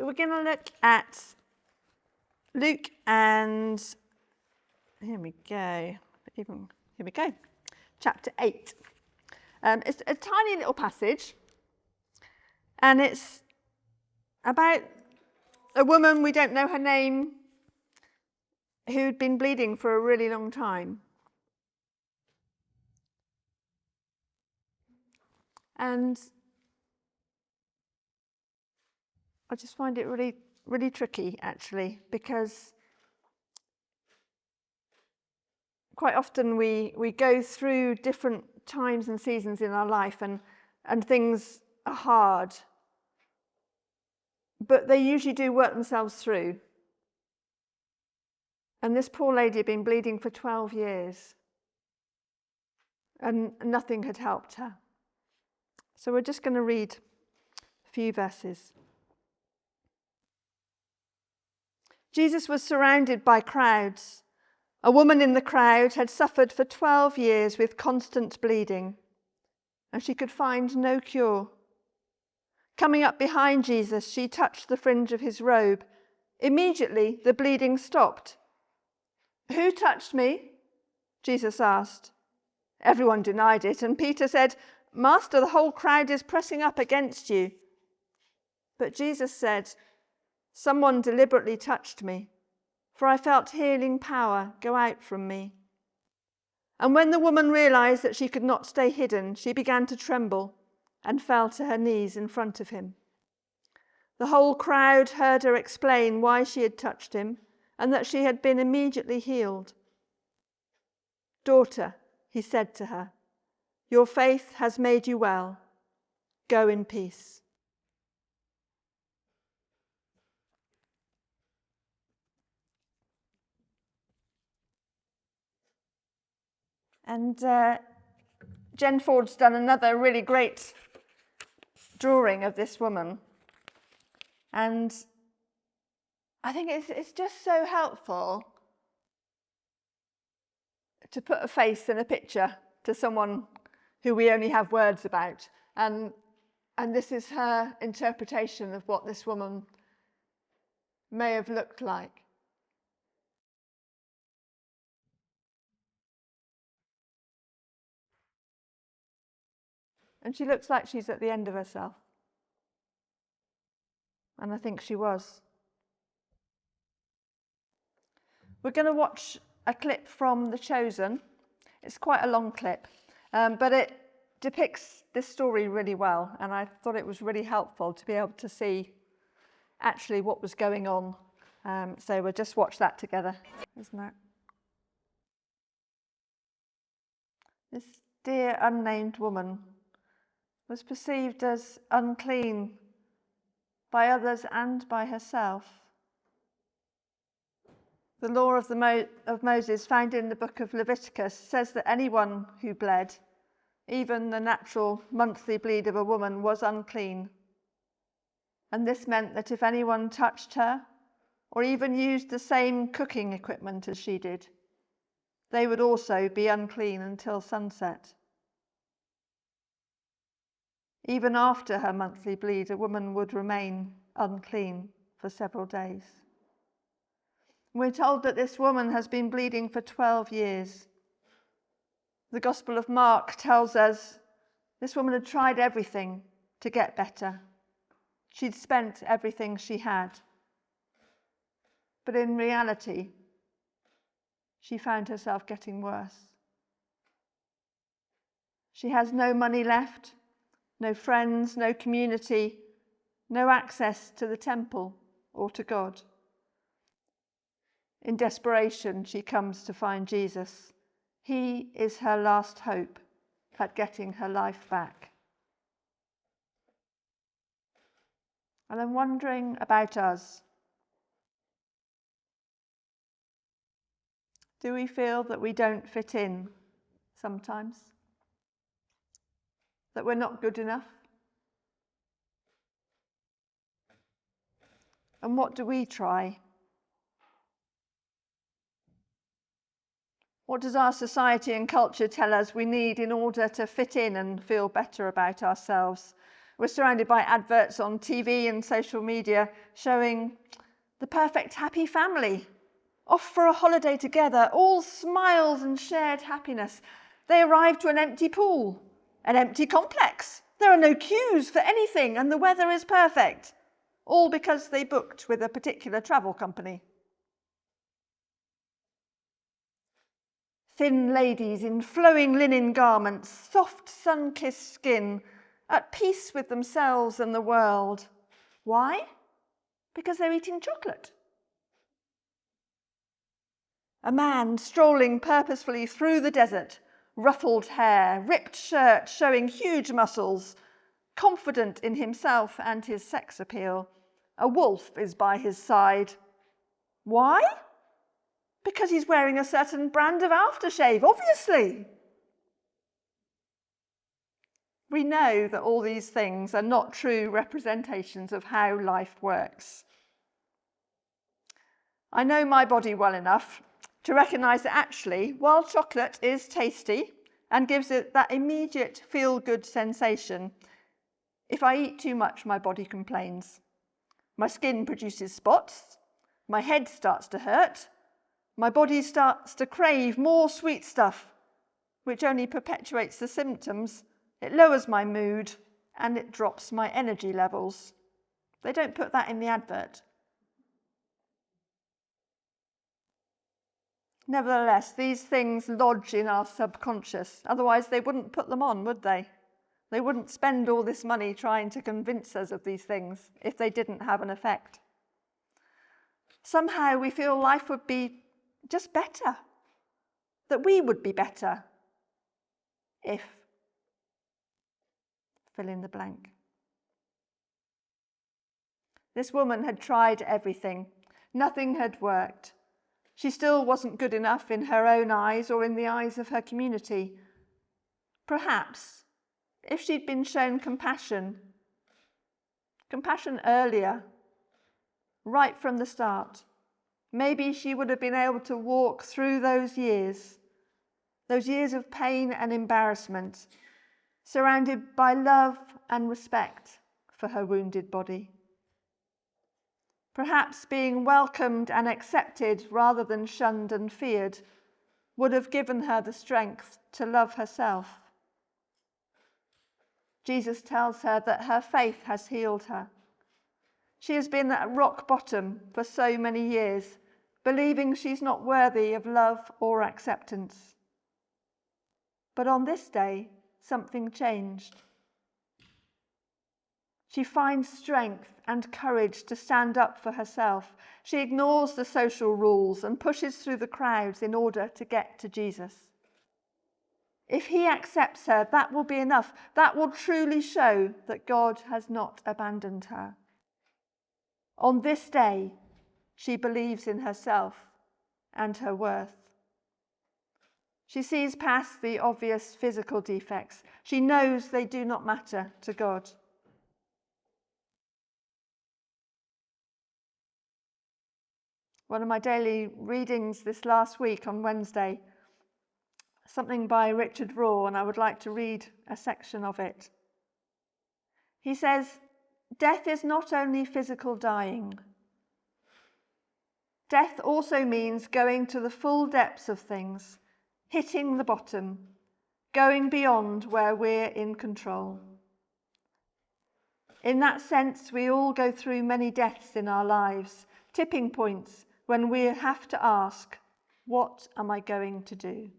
So we're going to look at Luke and, here we go, chapter 8. It's a tiny little passage, and it's about a woman, we don't know her name, who'd been bleeding for a really long time. And I just find it really, really tricky, actually, because quite often we go through different times and seasons in our life, and things are hard, but they usually do work themselves through. And this poor lady had been bleeding for 12 years, and nothing had helped her. So we're just going to read a few verses. Jesus was surrounded by crowds. A woman in the crowd had suffered for 12 years with constant bleeding, and she could find no cure. Coming up behind Jesus, she touched the fringe of his robe. Immediately, the bleeding stopped. "Who touched me?" Jesus asked. Everyone denied it, and Peter said, "Master, the whole crowd is pressing up against you." But Jesus said, "Someone deliberately touched me, for I felt healing power go out from me." And when the woman realized that she could not stay hidden, she began to tremble and fell to her knees in front of him. The whole crowd heard her explain why she had touched him and that she had been immediately healed. "Daughter," he said to her, "your faith has made you well. Go in peace." And Jen Ford's done another really great drawing of this woman. And I think it's just so helpful to put a face and a picture to someone who we only have words about. And this is her interpretation of what this woman may have looked like. And she looks like she's at the end of herself. And I think she was. We're going to watch a clip from The Chosen. It's quite a long clip, but it depicts this story really well. And I thought it was really helpful to be able to see actually what was going on. So we'll just watch that together, isn't it? This dear unnamed woman was perceived as unclean by others and by herself. The law of Moses, found in the book of Leviticus, says that anyone who bled, even the natural monthly bleed of a woman, was unclean. And this meant that if anyone touched her, or even used the same cooking equipment as she did, they would also be unclean until sunset. Even after her monthly bleed, a woman would remain unclean for several days. We're told that this woman has been bleeding for 12 years. The Gospel of Mark tells us this woman had tried everything to get better. She'd spent everything she had. But in reality, she found herself getting worse. She has no money left, no friends, no community, no access to the temple or to God. In desperation, she comes to find Jesus. He is her last hope at getting her life back. And I'm wondering about us. Do we feel that we don't fit in sometimes? That we're not good enough? And what do we try? What does our society and culture tell us we need in order to fit in and feel better about ourselves? We're surrounded by adverts on TV and social media showing the perfect happy family, off for a holiday together, all smiles and shared happiness. They arrive to an empty pool, an empty complex. There are no queues for anything and the weather is perfect, all because they booked with a particular travel company. Thin ladies in flowing linen garments, soft sun-kissed skin, at peace with themselves and the world. Why? Because they're eating chocolate. A man strolling purposefully through the desert, ruffled hair, ripped shirt showing huge muscles, confident in himself and his sex appeal. A wolf is by his side. Why? Because he's wearing a certain brand of aftershave, obviously. We know that all these things are not true representations of how life works. I know my body well enough to recognise that actually, while chocolate is tasty and gives it that immediate feel-good sensation, if I eat too much, my body complains. My skin produces spots, my head starts to hurt, my body starts to crave more sweet stuff, which only perpetuates the symptoms. It lowers my mood and it drops my energy levels. They don't put that in the advert. Nevertheless, these things lodge in our subconscious. Otherwise, they wouldn't put them on, would they? They wouldn't spend all this money trying to convince us of these things if they didn't have an effect. Somehow we feel life would be just better, that we would be better if fill in the blank. This woman had tried everything. Nothing had worked. She still wasn't good enough in her own eyes or in the eyes of her community. Perhaps, if she'd been shown compassion earlier, right from the start, maybe she would have been able to walk through those years of pain and embarrassment, surrounded by love and respect for her wounded body. Perhaps being welcomed and accepted rather than shunned and feared would have given her the strength to love herself. Jesus tells her that her faith has healed her. She has been at rock bottom for so many years, believing she's not worthy of love or acceptance. But on this day, something changed. She finds strength and courage to stand up for herself. She ignores the social rules and pushes through the crowds in order to get to Jesus. If he accepts her, that will be enough. That will truly show that God has not abandoned her. On this day, she believes in herself and her worth. She sees past the obvious physical defects. She knows they do not matter to God. One of my daily readings this last week on Wednesday, something by Richard Raw, and I would like to read a section of it. He says, "Death is not only physical dying. Death also means going to the full depths of things, hitting the bottom, going beyond where we're in control. In that sense, we all go through many deaths in our lives, tipping points when we have to ask, what am I going to do?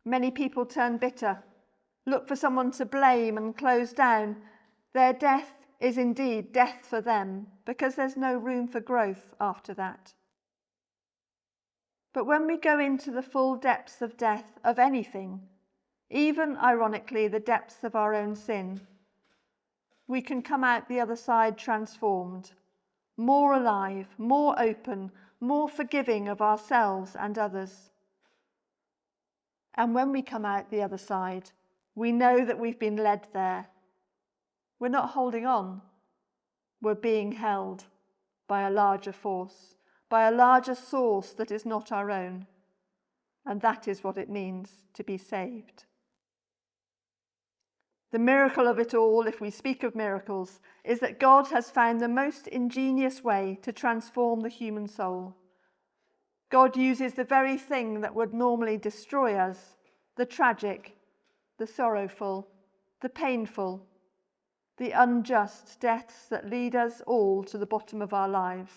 Many people turn bitter, look for someone to blame and close down. Their death is indeed death for them because there's no room for growth after that. But when we go into the full depths of death of anything, even ironically the depths of our own sin, we can come out the other side transformed, more alive, more open, more forgiving of ourselves and others. And when we come out the other side, we know that we've been led there. We're not holding on. We're being held by a larger force, by a larger source that is not our own. And that is what it means to be saved. The miracle of it all, if we speak of miracles, is that God has found the most ingenious way to transform the human soul. God uses the very thing that would normally destroy us, the tragic, the sorrowful, the painful, the unjust deaths that lead us all to the bottom of our lives.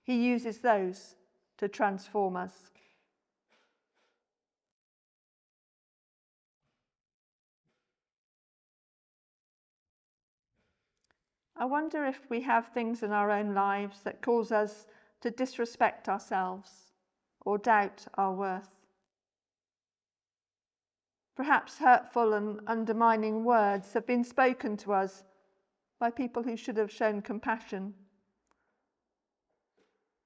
He uses those to transform us. I wonder if we have things in our own lives that cause us to disrespect ourselves or doubt our worth. Perhaps hurtful and undermining words have been spoken to us by people who should have shown compassion.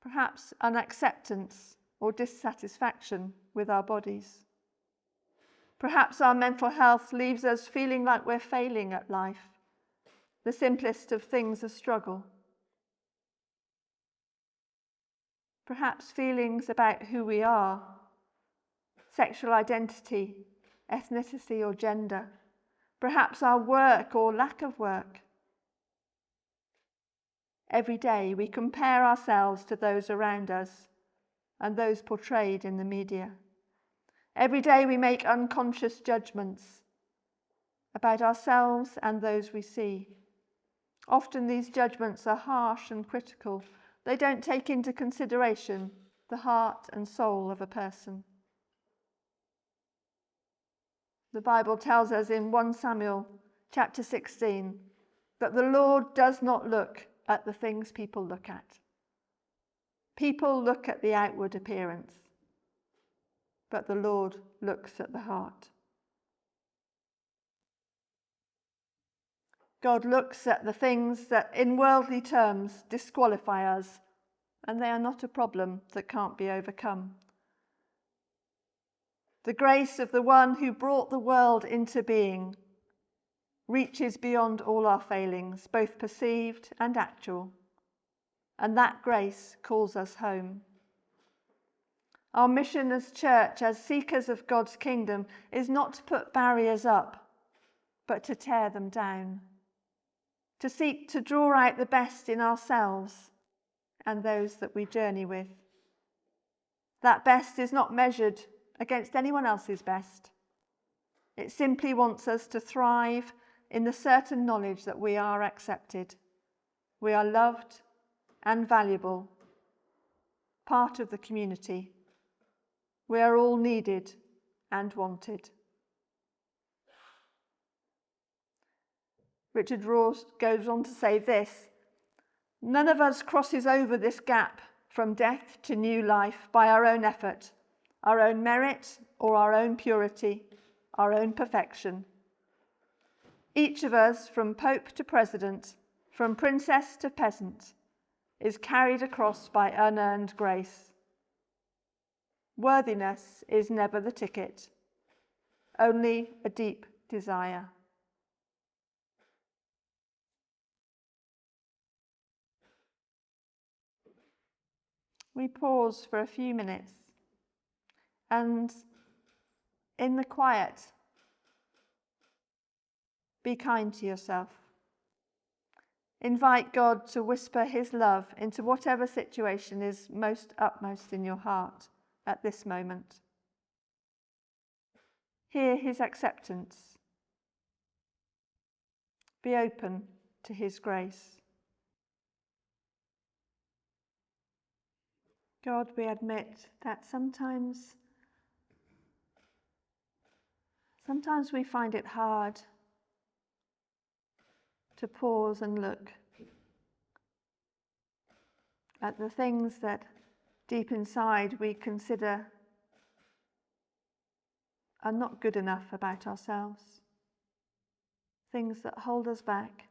Perhaps unacceptance or dissatisfaction with our bodies. Perhaps our mental health leaves us feeling like we're failing at life, the simplest of things a struggle. Perhaps feelings about who we are, sexual identity, ethnicity or gender. Perhaps our work or lack of work. Every day we compare ourselves to those around us and those portrayed in the media. Every day we make unconscious judgments about ourselves and those we see. Often these judgments are harsh and critical. They don't take into consideration the heart and soul of a person. The Bible tells us in 1 Samuel chapter 16 that the Lord does not look at the things people look at. People look at the outward appearance, but the Lord looks at the heart. God looks at the things that in worldly terms disqualify us, and they are not a problem that can't be overcome. The grace of the one who brought the world into being reaches beyond all our failings, both perceived and actual, and that grace calls us home. Our mission as church, as seekers of God's kingdom, is not to put barriers up, but to tear them down, to seek to draw out the best in ourselves and those that we journey with. That best is not measured against anyone else's best. It simply wants us to thrive in the certain knowledge that we are accepted. We are loved and valuable, part of the community. We are all needed and wanted. Richard Rohr goes on to say this: none of us crosses over this gap from death to new life by our own effort, our own merit, or our own purity, our own perfection. Each of us, from Pope to President, from princess to peasant, is carried across by unearned grace. Worthiness is never the ticket, only a deep desire. We pause for a few minutes and in the quiet, be kind to yourself. Invite God to whisper his love into whatever situation is most upmost in your heart at this moment. Hear his acceptance. Be open to his grace. God, we admit that sometimes we find it hard to pause and look at the things that deep inside we consider are not good enough about ourselves, things that hold us back,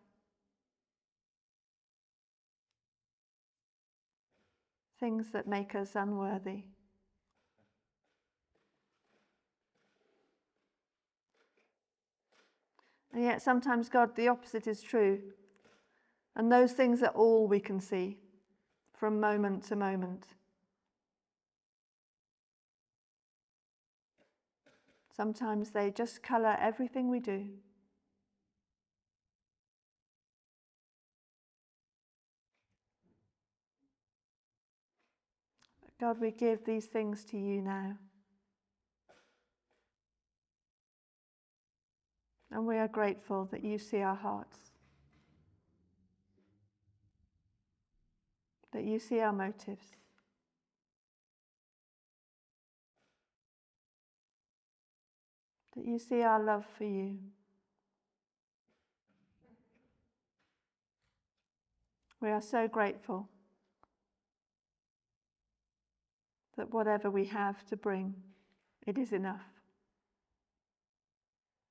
things that make us unworthy. And yet sometimes, God, the opposite is true. And those things are all we can see from moment to moment. Sometimes they just colour everything we do. God, we give these things to you now. And we are grateful that you see our hearts, that you see our motives. That you see our love for you. We are so grateful that whatever we have to bring, it is enough.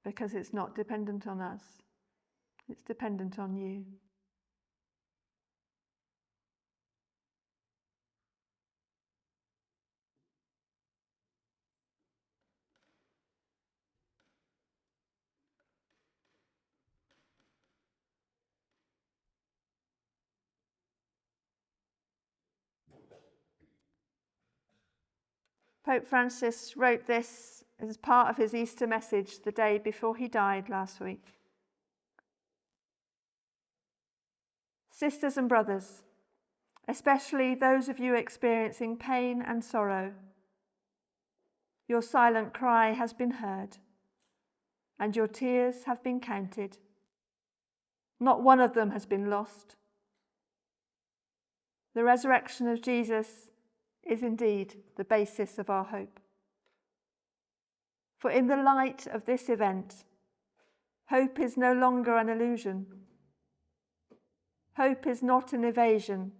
Because it's not dependent on us, it's dependent on you. Pope Francis wrote this as part of his Easter message the day before he died last week. Sisters and brothers, especially those of you experiencing pain and sorrow, your silent cry has been heard, and your tears have been counted. Not one of them has been lost. The resurrection of Jesus is indeed the basis of our hope. For in the light of this event, hope is no longer an illusion. Hope is not an evasion,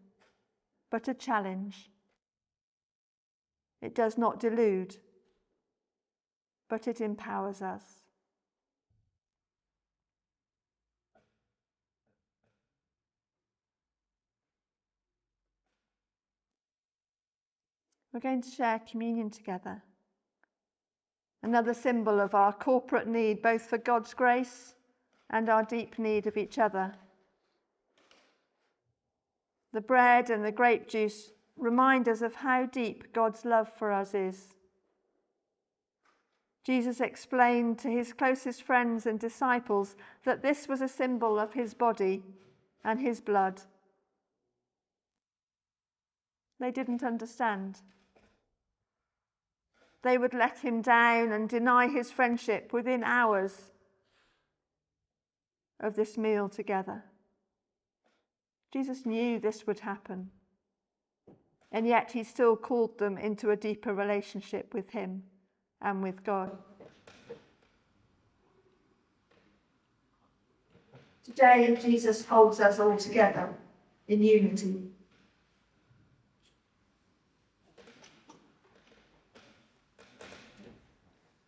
but a challenge. It does not delude, but it empowers us. We're going to share communion together. Another symbol of our corporate need, both for God's grace and our deep need of each other. The bread and the grape juice remind us of how deep God's love for us is. Jesus explained to his closest friends and disciples that this was a symbol of his body and his blood. They didn't understand. They would let him down and deny his friendship within hours of this meal together. Jesus knew this would happen, and yet he still called them into a deeper relationship with him and with God. Today, Jesus holds us all together in unity.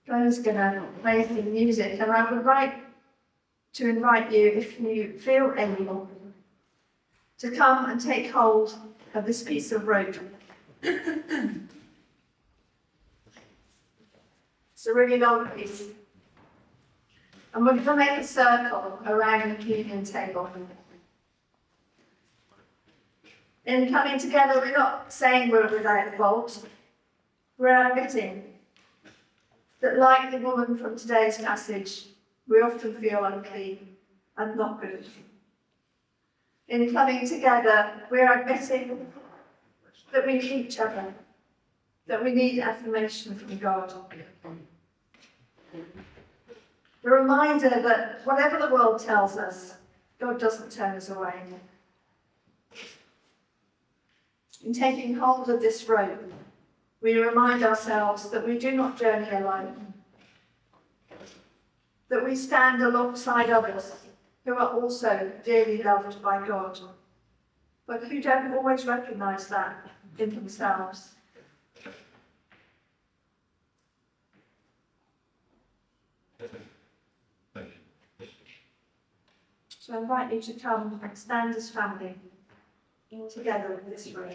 Claire's going to play the music, and I would like to invite you, if you feel able, to come and take hold of this piece of rope. It's a really long piece. And we're going to make a circle around the communion table. In coming together, we're not saying we're without fault. We're admitting that, like the woman from today's passage, we often feel unclean and not good. In coming together, we're admitting that we need each other, that we need affirmation from God. The reminder that whatever the world tells us, God doesn't turn us away. In taking hold of this rope, we remind ourselves that we do not journey alone, that we stand alongside others who are also dearly loved by God, but who don't always recognise that in themselves. So I invite you to come and stand as family together in this room.